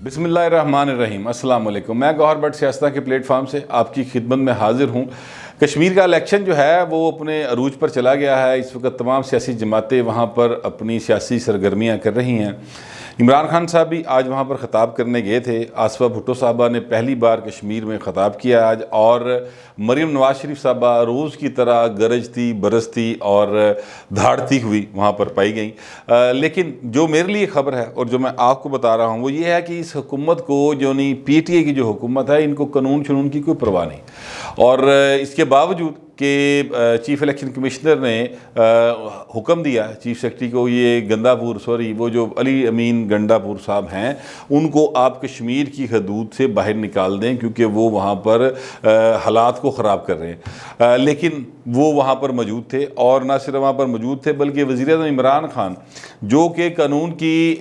بسم اللہ الرحمن الرحیم۔ السلام علیکم۔ میں گوہر بٹ سیاستہ کے پلیٹ فارم سے آپ کی خدمت میں حاضر ہوں۔ کشمیر کا الیکشن جو ہے وہ اپنے عروج پر چلا گیا ہے۔ اس وقت تمام سیاسی جماعتیں وہاں پر اپنی سیاسی سرگرمیاں کر رہی ہیں۔ عمران خان صاحب بھی آج وہاں پر خطاب کرنے گئے تھے۔ آصفہ بھٹو صاحبہ نے پہلی بار کشمیر میں خطاب کیا آج، اور مریم نواز شریف صاحبہ روز کی طرح گرجتی برستی اور دھاڑتی ہوئی وہاں پر پائی گئیں۔ لیکن جو میرے لیے خبر ہے اور جو میں آپ کو بتا رہا ہوں وہ یہ ہے کہ اس حکومت کو جو نہیں پی ٹی اے کی جو حکومت ہے، ان کو قانون شنون کی کوئی پرواہ نہیں، اور اس کے باوجود کہ چیف الیکشن کمشنر نے حکم دیا چیف سیکرٹری کو، یہ وہ جو علی امین گنڈا پور صاحب ہیں، ان کو آپ کشمیر کی حدود سے باہر نکال دیں کیونکہ وہ وہاں پر حالات کو خراب کر رہے ہیں۔ لیکن وہ وہاں پر موجود تھے، اور نہ صرف وہاں پر موجود تھے بلکہ وزیر اعظم عمران خان جو کہ قانون کی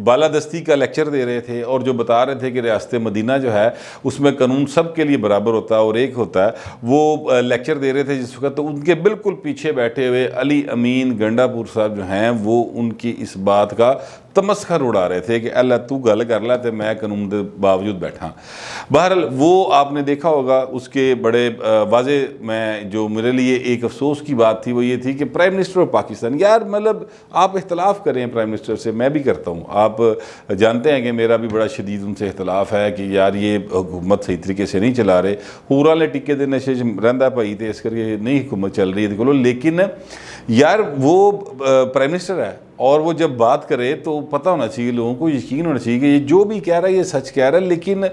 بالادستی کا لیکچر دے رہے تھے، اور جو بتا رہے تھے کہ ریاست مدینہ جو ہے اس میں قانون سب کے لیے برابر ہوتا ہے اور ایک ہوتا ہے، وہ لیکچر دے رہے تھے جس وقت ان کے بالکل پیچھے بیٹھے ہوئے علی امین گنڈا پور صاحب جو ہیں وہ ان کی اس بات کا تمسخر اڑا رہے تھے کہ اللہ تو گل کر لا تے میں قانون دے باوجود بیٹھا۔ بہرحال وہ آپ نے دیکھا ہوگا، اس کے بڑے واضح میں جو میرے لیے ایک افسوس کی بات تھی وہ یہ تھی کہ پرائم منسٹر آف پاکستان، یار مطلب آپ اختلاف کریں پرائم منسٹر سے، میں بھی کرتا ہوں، آپ جانتے ہیں کہ میرا بھی بڑا شدید ان سے اختلاف ہے کہ یار یہ حکومت صحیح طریقے سے نہیں چلا رہے، پورا لے ٹکے دے نشے رہندا پائی تے اس کر کے نہیں حکومت چل رہی ہے، لیکن یار وہ پرائم منسٹر ہے اور وہ جب بات کرے تو پتہ ہونا چاہیے، لوگوں کو یقین ہونا چاہیے کہ یہ جو بھی کہہ رہا ہے یہ سچ کہہ رہا ہے، لیکن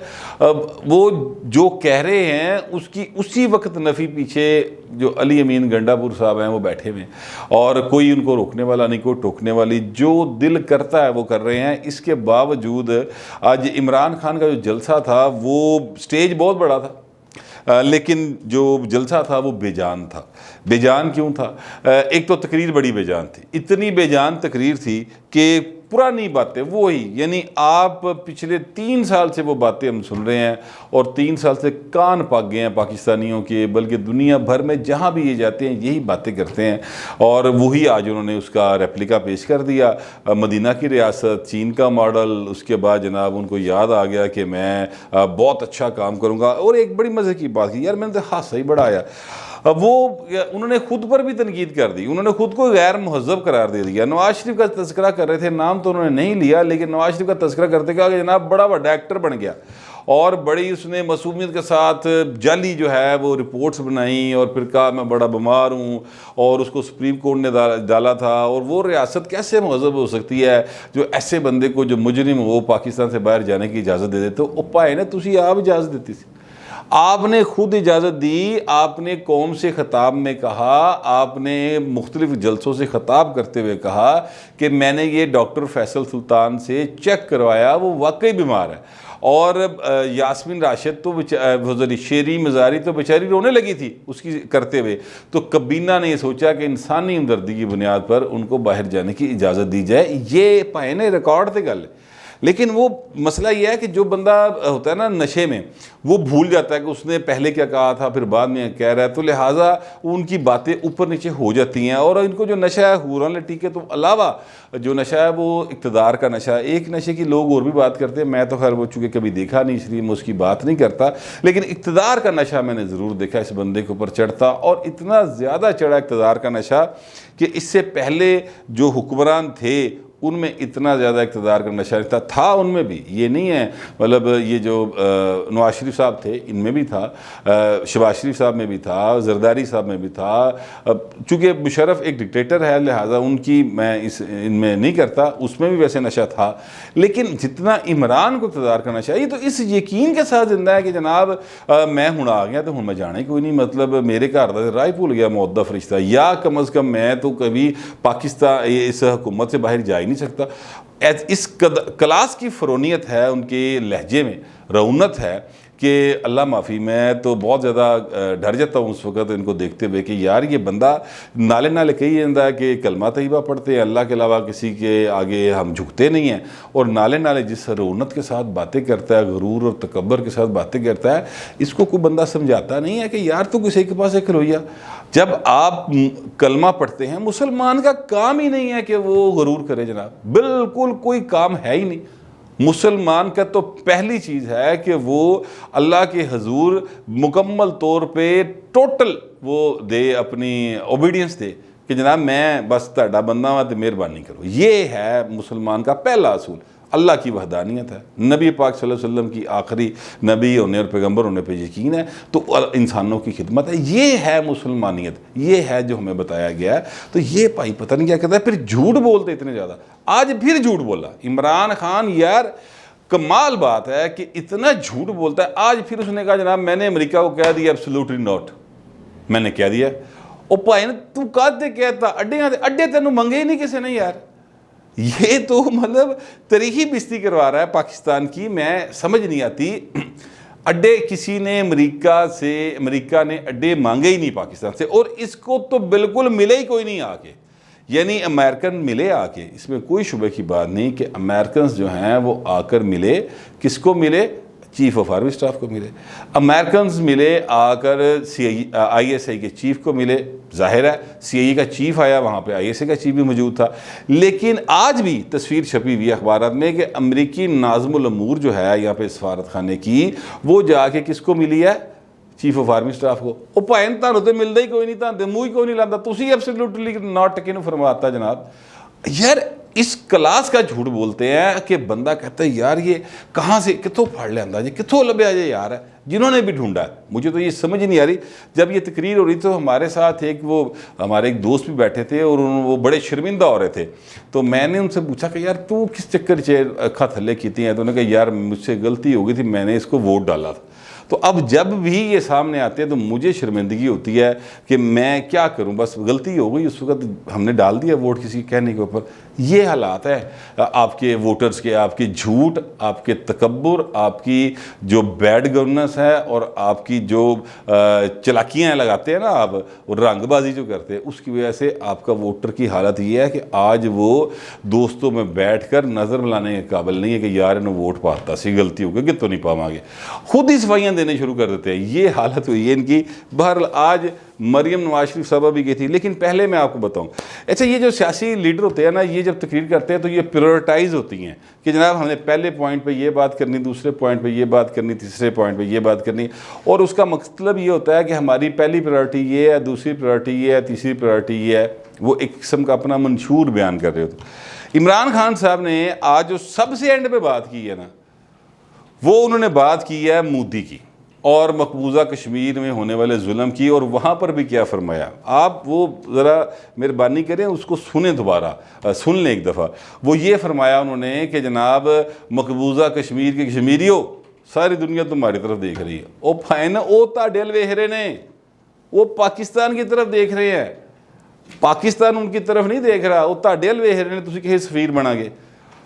وہ جو کہہ رہے ہیں اس کی اسی وقت نفی پیچھے جو علی امین گنڈا پور صاحب ہیں وہ بیٹھے ہوئے ہیں، اور کوئی ان کو روکنے والا نہیں، کوئی ٹوکنے والی، جو دل کرتا ہے وہ کر رہے ہیں۔ اس کے باوجود آج عمران خان کا جو جلسہ تھا وہ سٹیج بہت بڑا تھا، لیکن جو جلسہ تھا وہ بے جان تھا۔ بے جان کیوں تھا؟ ایک تو تقریر بڑی بے جان تھی، اتنی بے جان تقریر تھی کہ پرانی باتیں وہی، یعنی آپ پچھلے 3 سال سے وہ باتیں ہم سن رہے ہیں، اور 3 سال سے کان پاک گئے ہیں پاکستانیوں کے، بلکہ دنیا بھر میں جہاں بھی یہ جاتے ہیں یہی باتیں کرتے ہیں، اور وہی آج انہوں نے اس کا ریپلیکا پیش کر دیا۔ مدینہ کی ریاست، چین کا ماڈل، اس کے بعد جناب ان کو یاد آ گیا کہ میں بہت اچھا کام کروں گا، اور ایک بڑی مزے کی بات کی، یار میں نے تو ہاتھ صحیح بڑھایا، انہوں نے خود پر بھی تنقید کر دی، انہوں نے خود کو غیر مہذب قرار دے دیا۔ نواز شریف کا تذکرہ کر رہے تھے، نام تو انہوں نے نہیں لیا، لیکن نواز شریف کا تذکرہ کرتے کہا کہ جناب بڑا بڑا ایکٹر بن گیا، اور بڑی اس نے معصومیت کے ساتھ جعلی جو ہے وہ رپورٹس بنائیں، اور پھر کہا میں بڑا بیمار ہوں، اور اس کو سپریم کورٹ نے ڈالا تھا، اور وہ ریاست کیسے مہذب ہو سکتی ہے جو ایسے بندے کو جو مجرم ہو پاکستان سے باہر جانے کی اجازت دے دیتے ہو؟ پائے نا تسی آپ اجازت دیتی تھی، آپ نے خود اجازت دی، آپ نے قوم سے خطاب میں کہا، آپ نے مختلف جلسوں سے خطاب کرتے ہوئے کہا کہ میں نے یہ ڈاکٹر فیصل سلطان سے چیک کروایا، وہ واقعی بیمار ہے، اور یاسمین راشد تو شیری مزاری تو بیچاری رونے لگی تھی اس کی کرتے ہوئے، تو کابینہ نے یہ سوچا کہ انسانی ہمدردی کی بنیاد پر ان کو باہر جانے کی اجازت دی جائے۔ یہ پائے نے ریکارڈ تے گل ہے، لیکن وہ مسئلہ یہ ہے کہ جو بندہ ہوتا ہے نا نشے میں، وہ بھول جاتا ہے کہ اس نے پہلے کیا کہا تھا پھر بعد میں کہہ رہا ہے، تو لہٰذا ان کی باتیں اوپر نیچے ہو جاتی ہیں، اور ان کو جو نشہ ہے حوراں لٹی کے تو علاوہ جو نشہ ہے وہ اقتدار کا نشہ ہے۔ ایک نشے کی لوگ اور بھی بات کرتے ہیں، میں تو خیر وہ چونکہ کبھی دیکھا نہیں اس لیے میں اس کی بات نہیں کرتا، لیکن اقتدار کا نشہ میں نے ضرور دیکھا اس بندے کے اوپر چڑھتا، اور اتنا زیادہ چڑھا اقتدار کا نشہ کہ اس سے پہلے جو حکمران تھے ان میں اتنا زیادہ اقتدار کا نشہ تھا، ان میں بھی یہ نہیں ہے، مطلب یہ جو نواز شریف صاحب تھے ان میں بھی تھا، شہباز شریف صاحب میں بھی تھا، زرداری صاحب میں بھی تھا، چونکہ مشرف ایک ڈکٹیٹر ہے لہٰذا ان کی میں ان میں نہیں کرتا، اس میں بھی ویسے نشہ تھا، لیکن جتنا عمران کو اقتدار کا نشہ، یہ تو اس یقین کے ساتھ زندہ ہے کہ جناب میں ہوں آ گیا تو ہوں میں جانے کوئی نہیں، مطلب میرے گھر دا راہ بھول گیا مودہ فرشتہ، یا کم از کم میں تو کبھی پاکستان اس حکومت سے باہر جا ہی نہیں سکتا۔ اس کلاس کی فرونیت ہے ان کے لہجے میں، رونت ہے کہ اللہ معافی، میں تو بہت زیادہ ڈر جاتا ہوں اس وقت ان کو دیکھتے ہوئے کہ یار یہ بندہ نالے نالے کہی جاتا ہے کہ کلمہ طیبہ پڑھتے ہیں، اللہ کے علاوہ کسی کے آگے ہم جھکتے نہیں ہیں، اور نالے نالے جس رونت کے ساتھ باتیں کرتا ہے، غرور اور تکبر کے ساتھ باتیں کرتا ہے، اس کو کوئی بندہ سمجھاتا نہیں ہے کہ یار تو کسی کے پاس ایک کھلویا۔ جب آپ کلمہ پڑھتے ہیں، مسلمان کا کام ہی نہیں ہے کہ وہ غرور کرے جناب، بالکل کوئی کام ہے ہی نہیں، مسلمان کا تو پہلی چیز ہے کہ وہ اللہ کے حضور مکمل طور پہ ٹوٹل وہ دے، اپنی اوبیڈینس دے کہ جناب میں بس تہاڈا بندہ ہاں تے مہربانی کرو۔ یہ ہے مسلمان کا پہلا اصول، اللہ کی وحدانیت ہے، نبی پاک صلی اللہ علیہ وسلم کی آخری نبی ہونے اور پیغمبر ہونے پہ یقین ہے، تو انسانوں کی خدمت ہے۔ یہ ہے مسلمانیت، یہ ہے جو ہمیں بتایا گیا ہے۔ تو یہ بھائی پتہ نہیں کیا کہتا ہے، پھر جھوٹ بولتے اتنے زیادہ، آج پھر جھوٹ بولا عمران خان۔ یار کمال بات ہے کہ اتنا جھوٹ بولتا ہے، آج پھر اس نے کہا جناب میں نے امریکہ کو کہہ دیا ایبسولوٹلی ناٹ، میں نے کہہ دیا۔ او بھائی تو کہتے کہتا اڈے تینوں منگے ہی نہیں کسی نے یار۔ یہ تو مطلب تاریخی بستی کروا رہا ہے پاکستان کی، میں سمجھ نہیں آتی۔ اڈے کسی نے امریکہ نے اڈے مانگے ہی نہیں پاکستان سے، اور اس کو تو بالکل ملے ہی کوئی نہیں آ کے، یعنی امریکن ملے آ کے، اس میں کوئی شبہ کی بات نہیں کہ امریکنز جو ہیں وہ آ کر ملے۔ کس کو ملے؟ چیف آف آرمی سٹاف کو ملے۔ امریکنز ملے آ کر آئی ایس آئی کے چیف کو ملے، ظاہر ہے سی آئی اے کا چیف آیا، وہاں پہ آئی ایس آئی کا چیف بھی موجود تھا۔ لیکن آج بھی تصویر چھپی ہوئی ہے اخبارات میں کہ امریکی ناظم الامور جو ہے یہاں پہ سفارت خانے کی، وہ جا کے کس کو ملی ہے؟ چیف آف آرمی سٹاف کو۔ وہ بھائن تانوں تے ملدا ہی کوئی نہیں، تانوں منہ ہی کوئی نہیں لاندا، تسی ایبسولوٹلی ناٹ کینوں فرماتا جناب؟ یار اس کلاس کا جھوٹ بولتے ہیں کہ بندہ کہتا ہے یار یہ کہاں سے کتوں پھڑ لیندا جی، کتوں لبیا جی یار ہے، جنہوں نے بھی ڈھونڈا ہے۔ مجھے تو یہ سمجھ نہیں آ رہی۔ جب یہ تقریر ہو رہی تو ہمارے ساتھ ہمارے ایک دوست بھی بیٹھے تھے اور وہ بڑے شرمندہ ہو رہے تھے، تو میں نے ان سے پوچھا کہ یار تو کس چکر سے اکھا تھلے کیتی ہیں؟ تو انہوں نے کہا یار مجھ سے غلطی ہو گئی تھی، میں نے اس کو ووٹ ڈالا تھا۔ تو اب جب بھی یہ سامنے آتے ہیں تو مجھے شرمندگی ہوتی ہے کہ میں کیا کروں، بس غلطی ہو گئی، اس وقت ہم نے ڈال دیا ووٹ کسی کہنے کے اوپر۔ یہ حالات ہے آپ کے ووٹرز کے، آپ کے جھوٹ، آپ کے تکبر، آپ کی جو بیڈ گورننس ہے اور آپ کی جو چلاکیاں لگاتے ہیں نا آپ، اور رنگ بازی جو کرتے ہیں، اس کی وجہ سے آپ کا ووٹر کی حالت یہ ہے کہ آج وہ دوستوں میں بیٹھ کر نظر ملانے کے قابل نہیں ہے کہ یار انہوں ووٹ پاتا سی، غلطی ہو گئی کہ تو نہیں پاواں گے، خود ہی صفائیاں دینے شروع کر دیتے ہیں۔ یہ حالت ہوئی ہے ان کی۔ بہرحال آج مریم نواز شریف صاحبہ بھی گئی تھی، لیکن پہلے میں آپ کو بتاؤں، اچھا یہ جو سیاسی لیڈر ہوتے ہیں نا، یہ جب تقریر کرتے ہیں تو یہ پریورٹائز ہوتی ہیں کہ جناب ہم نے پہلے پوائنٹ پہ یہ بات کرنی، دوسرے پوائنٹ پہ یہ بات کرنی، تیسرے پوائنٹ پہ یہ بات کرنی، اور اس کا مطلب یہ ہوتا ہے کہ ہماری پہلی پریورٹی یہ ہے، دوسری پریورٹی یہ ہے، تیسری پریورٹی یہ ہے۔ وہ ایک قسم کا اپنا منشور بیان کر رہے ہوتے۔ عمران خان صاحب نے آج جو سب سے اینڈ پہ بات کی ہے نا، وہ انہوں نے بات کی ہے مودی کی اور مقبوضہ کشمیر میں ہونے والے ظلم کی، اور وہاں پر بھی کیا فرمایا آپ وہ ذرا مہربانی کریں اس کو سنیں، دوبارہ سن لیں ایک دفعہ۔ وہ یہ فرمایا انہوں نے کہ جناب مقبوضہ کشمیر کے کشمیریوں، ساری دنیا تمہاری طرف دیکھ رہی ہے۔ او بھائن او تہاڈے ویکھ رہے نے، وہ پاکستان کی طرف دیکھ رہے ہیں، پاکستان ان کی طرف نہیں دیکھ رہا، وہ تہاڈے ویکھ رہے نے، تسی کہے سفیر بنا گے،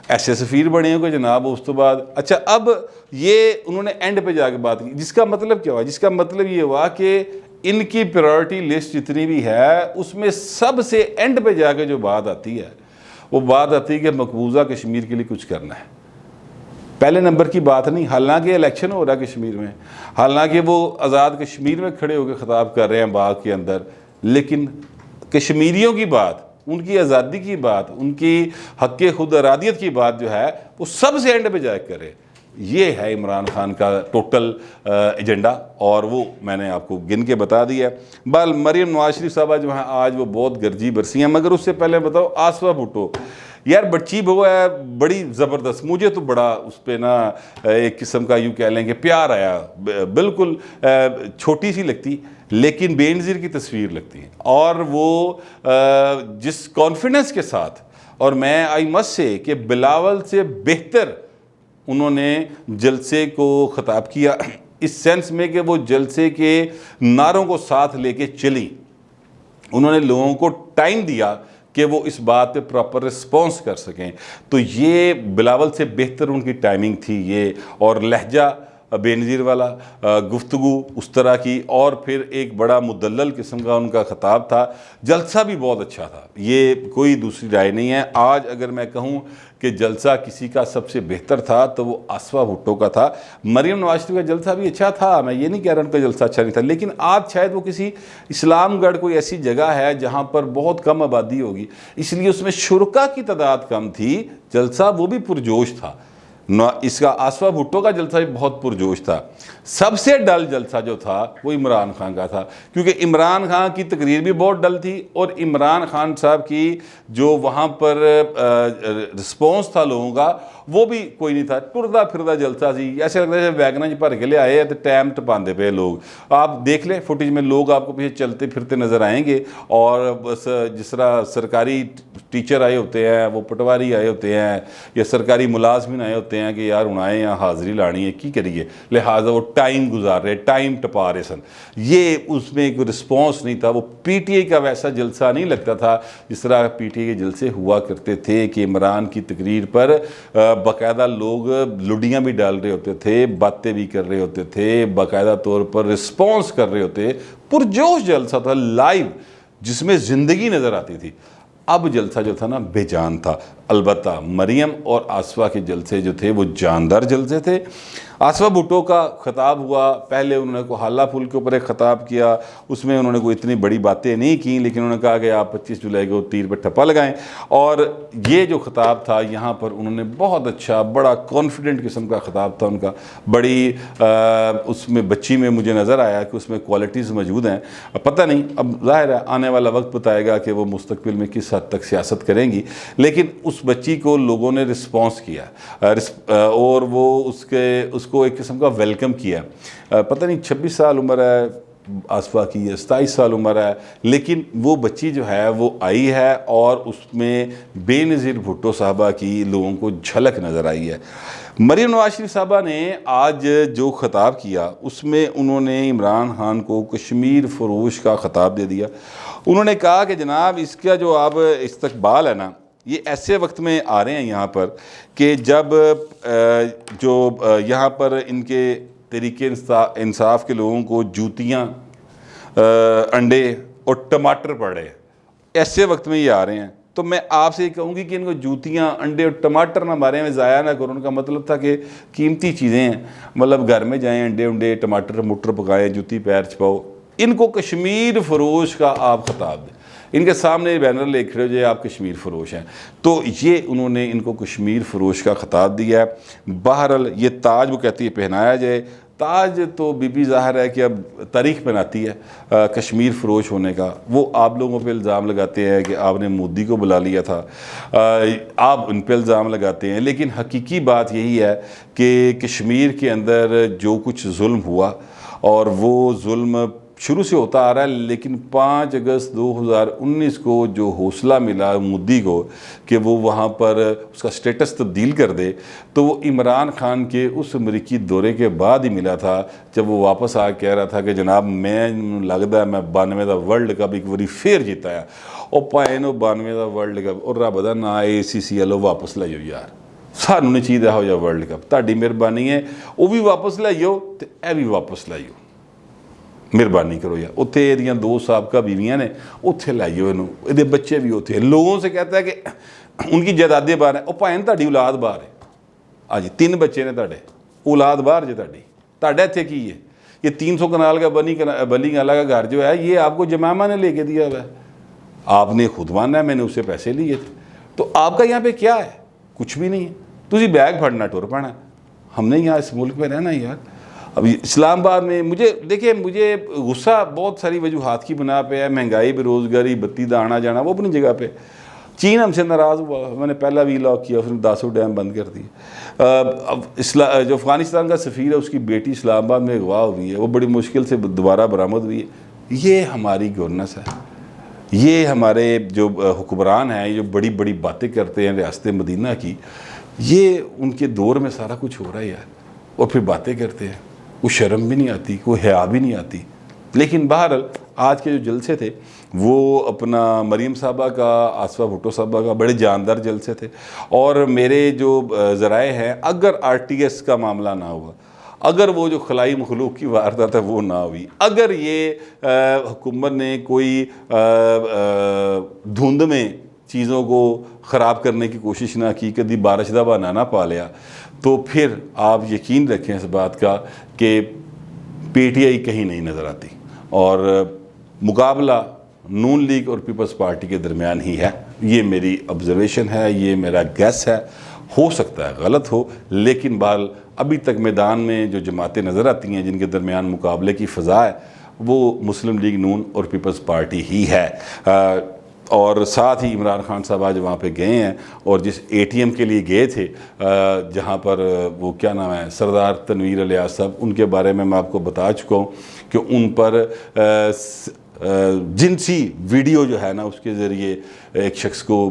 ایسے سفیر بنے ہو کہ جناب اس تو بعد اچھا اب یہ انہوں نے اینڈ پہ جا کے بات کی، جس کا مطلب کیا ہوا؟ جس کا مطلب یہ ہوا کہ ان کی پریورٹی لسٹ جتنی بھی ہے اس میں سب سے اینڈ پہ جا کے جو بات آتی ہے وہ بات آتی ہے کہ مقبوضہ کشمیر کے لیے کچھ کرنا ہے۔ پہلے نمبر کی بات نہیں، حالانکہ الیکشن ہو رہا ہے کشمیر میں، حالانکہ وہ آزاد کشمیر میں کھڑے ہو کے خطاب کر رہے ہیں باغ کے اندر، لیکن کشمیریوں کی بات، ان کی آزادی کی بات، ان کی حق خود ارادیت کی بات جو ہے وہ سب سے اینڈ پہ جا کے کرے۔ یہ ہے عمران خان کا ٹوٹل ایجنڈا، اور وہ میں نے آپ کو گن کے بتا دیا ہے۔ بال مریم نواز شریف صاحبہ جو ہیں آج وہ بہت گرجی برسی ہیں، مگر اس سے پہلے بتاؤ آسوا بھٹو یار بچی بہو ہے بڑی زبردست، مجھے تو بڑا اس پہ نا ایک قسم کا یوں کہہ لیں کہ پیار آیا، بالکل چھوٹی سی لگتی لیکن بے نظیر کی تصویر لگتی ہے، اور وہ جس کانفیڈنس کے ساتھ، اور میں آئی مسٹ سے کہ بلاول سے بہتر انہوں نے جلسے کو خطاب کیا، اس سینس میں کہ وہ جلسے کے نعروں کو ساتھ لے کے چلی، انہوں نے لوگوں کو ٹائم دیا کہ وہ اس بات پہ پراپر رسپانس کر سکیں، تو یہ بلاول سے بہتر ان کی ٹائمنگ تھی یہ، اور لہجہ بے نظیر والا، گفتگو اس طرح کی، اور پھر ایک بڑا مدلل قسم کا ان کا خطاب تھا، جلسہ بھی بہت اچھا تھا، یہ کوئی دوسری رائے نہیں ہے۔ آج اگر میں کہوں کہ جلسہ کسی کا سب سے بہتر تھا تو وہ آسوا بھٹو کا تھا۔ مریم نواز شریف کا جلسہ بھی اچھا تھا، میں یہ نہیں کہہ رہا ان کا جلسہ اچھا نہیں تھا، لیکن آج شاید وہ کسی اسلام گڑھ کوئی ایسی جگہ ہے جہاں پر بہت کم آبادی ہوگی، اس لیے اس میں شرکا کی تعداد کم تھی، جلسہ وہ بھی پرجوش تھا، اس کا آصفہ بھٹو کا جلسہ بھی بہت پرجوش تھا. سب سے ڈل جلسہ جو تھا وہ عمران خان کا تھا، کیونکہ عمران خان کی تقریر بھی بہت ڈل تھی، اور عمران خان صاحب کی جو وہاں پر رسپونس تھا لوگوں کا وہ بھی کوئی نہیں تھا. ٹردا پھردا جلسہ سی، ایسے لگتا ہے ویگن بھر کے لے آئے تو ٹائم ٹپاندے پہ لوگ. آپ دیکھ لیں فوٹیج میں لوگ آپ کو پیچھے چلتے پھرتے نظر آئیں گے، اور بس جس طرح سرکاری ٹیچر آئے ہوتے ہیں، وہ پٹواری آئے ہوتے ہیں، یا سرکاری ملازمین آئے ہوتے ہیں کہ یار ہوں آئے یہاں حاضری لانی ہے کی کریے، لہٰذا وہ ٹائم گزار رہے، ٹائم ٹپا رہے سن. یہ اس میں کوئی رسپانس نہیں تھا. وہ پی ٹی آئی کا ویسا جلسہ نہیں لگتا تھا جس طرح پی ٹی آئی کے جلسے ہوا کرتے تھے کہ عمران کی تقریر پر باقاعدہ لوگ لڈیاں بھی ڈال رہے ہوتے تھے، باتیں بھی کر رہے ہوتے تھے، باقاعدہ طور پر رسپانس کر رہے ہوتے. پرجوش جلسہ تھا لائیو جس میں زندگی نظر آتی تھی. اب جلسہ جو تھا نا بے جان تھا. البتہ مریم اور آصفہ کے جلسے جو تھے وہ جاندار جلسے تھے. آصفہ بھٹو کا خطاب ہوا، پہلے انہوں نے کوئی حالہ پھول کے اوپر ایک خطاب کیا، اس میں انہوں نے کوئی اتنی بڑی باتیں نہیں کیں، لیکن انہوں نے کہا کہ آپ 25 جولائی کو تیر پہ ٹھپا لگائیں. اور یہ جو خطاب تھا یہاں پر انہوں نے بہت اچھا، بڑا کانفیڈنٹ قسم کا خطاب تھا ان کا. بڑی اس میں بچی میں مجھے نظر آیا کہ اس میں کوالٹیز موجود ہیں. پتہ نہیں، اب ظاہر ہے آنے والا وقت بتائے گا کہ وہ مستقبل میں کس حد تک سیاست کریں گی، لیکن اس بچی کو لوگوں نے رسپانس کیا اور وہ اس کو ایک قسم کا ویلکم کیا. پتہ نہیں 26 سال عمر ہے آصفہ کی، 27 سال عمر ہے، لیکن وہ بچی جو ہے وہ آئی ہے اور اس میں بے نظیر بھٹو صاحبہ کی لوگوں کو جھلک نظر آئی ہے. مریم نواز شریف صاحبہ نے آج جو خطاب کیا اس میں انہوں نے عمران خان کو کشمیر فروش کا خطاب دے دیا. انہوں نے کہا کہ جناب اس کا جو آپ استقبال ہے نا، یہ ایسے وقت میں آ رہے ہیں یہاں پر کہ جب جو یہاں پر ان کے تحریک انصاف کے لوگوں کو جوتیاں، انڈے اور ٹماٹر پڑ رہے ہیں. ایسے وقت میں یہ آ رہے ہیں. تو میں آپ سے یہ کہوں گی کہ ان کو جوتیاں، انڈے اور ٹماٹر نہ مارے میں ضائع نہ کرو. ان کا مطلب تھا کہ قیمتی چیزیں ہیں، مطلب گھر میں جائیں انڈے ٹماٹر مٹر پکائیں، جوتی پیر چھپاؤ. ان کو کشمیر فروش کا آپ خطاب دیں. ان کے سامنے بینر لے کھڑے ہو جائے آپ کشمیر فروش ہیں. تو یہ انہوں نے ان کو کشمیر فروش کا خطاب دیا ہے. بہرحال یہ تاج وہ کہتی ہے پہنایا جائے. تاج تو بی بی ظاہر ہے کہ اب تاریخ بناتی ہے کشمیر فروش ہونے کا. وہ آپ لوگوں پہ الزام لگاتے ہیں کہ آپ نے مودی کو بلا لیا تھا، آپ ان پہ الزام لگاتے ہیں، لیکن حقیقی بات یہی ہے کہ کشمیر کے اندر جو کچھ ظلم ہوا، اور وہ ظلم شروع سے ہوتا آ رہا ہے، لیکن 5 اگست 2019 کو جو حوصلہ ملا مودی کو کہ وہ وہاں پر اس کا سٹیٹس تبدیل کر دے، تو وہ عمران خان کے اس امریکی دورے کے بعد ہی ملا تھا، جب وہ واپس آ کہہ رہا تھا کہ جناب میں لگتا ہے میں 92 دا ورلڈ کپ ایک بڑی پھر جیتا ہے، اور پائے نو 92 دا ورلڈ کپ اور رب دا نہ ACC واپس لائیو یار، سانوں نہیں چاہیے ہو جا ورلڈ کپ، تہاڈی مہربانی ہے وہ بھی واپس لائیو تے اے بھی واپس لائیو. مہربانی کرو یار. اتنے یہ 2 سابقہ بیویاں نے، اتنے لائیو یہ بچے بھی ہوتے ہیں. لوگوں سے کہتا ہے کہ ان کی جائیدادیں باہر ہیں. وہ بھائیں تہاڈی اولاد باہر ہے. ہاں جی 3 بچے نے تہاڈے، اولاد باہر جی تہاڈی. تہاڈا اتنے کی ہے یہ 300 کنال کا بلی گالا کا گھر جو ہے یہ آپ کو جمامہ نے لے کے دیا ہوا ہے. آپ نے خود مانا ہے میں نے اسے پیسے لیے تھے. تو آپ کا یہاں پہ کیا ہے؟ کچھ بھی نہیں ہے. تسی بیگ پھڑنا ٹور پانا. ہم نے یہاں اس ملک میں رہنا یار. اب اسلام آباد میں مجھے غصہ بہت ساری وجوہات کی بنا پہ ہے. مہنگائی، بے روزگاری، بتی دا آنا جانا وہ اپنی جگہ پہ. چین ہم سے ناراض ہوا، میں نے پہلا ویلاگ کیا، اس نے داسو ڈیم بند کر دی. اب جو افغانستان کا سفیر ہے اس کی بیٹی اسلام آباد میں اغوا ہوئی ہے، وہ بڑی مشکل سے دوبارہ برآمد ہوئی ہے. یہ ہماری گورننس ہے. یہ ہمارے جو حکمران ہیں، جو بڑی بڑی باتیں کرتے ہیں ریاست مدینہ کی، یہ ان کے دور میں سارا کچھ ہو رہا ہے یار. اور پھر باتیں کرتے ہیں، کوئی شرم بھی نہیں آتی، کوئی حیا بھی نہیں آتی. لیکن بہرحال آج کے جو جلسے تھے وہ اپنا مریم صاحبہ کا، آصفہ بھٹو صاحبہ کا بڑے جاندار جلسے تھے. اور میرے جو ذرائع ہیں، اگر RTS کا معاملہ نہ ہوا، اگر وہ جو خلائی مخلوق کی واردات ہے وہ نہ ہوئی، اگر یہ حکومت نے کوئی دھند میں چیزوں کو خراب کرنے کی کوشش نہ کی، کبھی بارش دا بہانہ نہ پا لیا، تو پھر آپ یقین رکھیں اس بات کا کہ PTI کہیں نہیں نظر آتی. اور مقابلہ نون لیگ اور پیپلز پارٹی کے درمیان ہی ہے. یہ میری آبزرویشن ہے، یہ میرا گیس ہے. ہو سکتا ہے غلط ہو، لیکن بہرحال ابھی تک میدان میں جو جماعتیں نظر آتی ہیں جن کے درمیان مقابلے کی فضا ہے وہ مسلم لیگ نون اور پیپلز پارٹی ہی ہے۔ اور ساتھ ہی عمران خان صاحب آج وہاں پہ گئے ہیں اور جس اے ٹی ایم کے لیے گئے تھے جہاں پر وہ کیا نام ہے سردار تنویر الیاس صاحب، ان کے بارے میں آپ کو بتا چکا ہوں کہ ان پر جنسی ویڈیو جو ہے نا اس کے ذریعے ایک شخص کو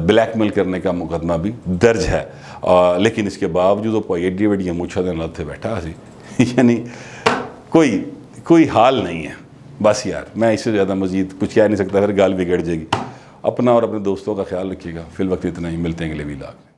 بلیک میل کرنے کا مقدمہ بھی درج ہے، لیکن اس کے باوجود وہ پوئی ایڈی ویڈی مچھا دن لاتھے بیٹھا سی یعنی کوئی حال نہیں ہے۔ بس یار میں اس سے زیادہ مزید کچھ کہہ نہیں سکتا، پھر گال بگڑ جائے گی۔ اپنا اور اپنے دوستوں کا خیال رکھیے گا، فی الوقت اتنا ہی، ملتے ہیں اگلے ویلاگ میں۔